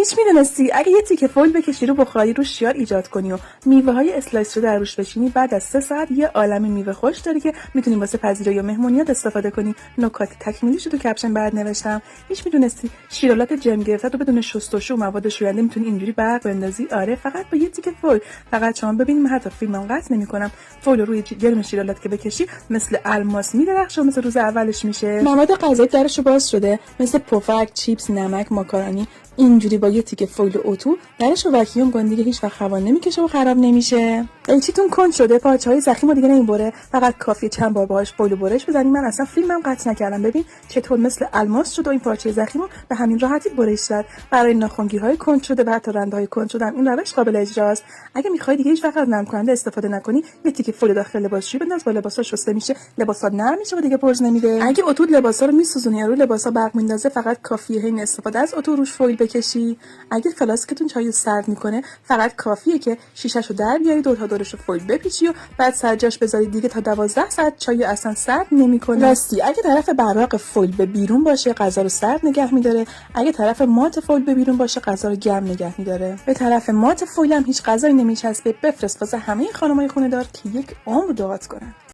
هیچ میدونستی اگه یه تیکه فویل بکشی رو بخاری رو شیار ایجاد کنی و میوه های اسلایس شده در روش بشینی، بعد از 3 ساعت یه عالمه میوه خوش داری که میتونی واسه پذیرایی و مهمونیات استفاده کنی. نکات تکمیلیش رو تو کپشن بعد نوشتم. هیچ میدونستی شیرالات جم گرفته رو بدون شستشو و مواد شوینده میتونی اینجوری برق بندازی؟ آره، فقط با یه تیکه فویل. فقط شما ببینید، من حتی فیلمم قطع نمیکنم. فویل روی جرم شیرالات که بکشی مثل الماس میدرخشه و مثل روز اولش میشه. مواد غذایی درشو باز شده، مثل پفک، چیپس، نمک، ماکارونی. اینجوری با یه تیکه فویل اتو درشو وکیوم کن، دیگه هیچ وقت هوا نمیکشه و خراب نمیشه. قیچیتون کند شده، پارچه‌های زخیمو دیگه نمیبره، فقط کافیه چند بار باهاش فویل برش بزنی. من اصلا فیلمم قطع نکردم. ببین چطور مثل الماس شد و این پارچه زخیمو به همین راحتی برش زد. برای ناخنگی‌های کند شده و حتی رندهای کند شده این روش قابل اجراست. اگه می‌خوای دیگه هیچ وقت از نرم کننده استفاده نکنی، یه تیکه فویل داخل لباسشویی بنداز، با لباسا شسته میشه، لباسا نرم میشه و دیگه پرز نمیده. اگه اتو لباسا رو میسوزونه یا رو لباسا برق میندازه، فقط کافیه حین استفاده از اتو روش فویل بکشی. اگه فلاسکتون چای سرد میکنه، فقط کافیه که شیشه‌شو در بیاری، دور تا دورش رو فویل بپیچی و بعد سرجاش بذاری دیگه تا 12 ساعت چای اصلا سرد نمیکنه. راستی اگه طرف براق فویل به بیرون باشه، غذا رو سرد نگه میداره. اگه طرف مات فویل به بیرون باشه، غذا رو گرم نگه میداره. به طرف مات فویل هم هیچ غذایی نمیچسبه. بفرست واسه همه خانمای خونه دار که یک عمر دعات کنن.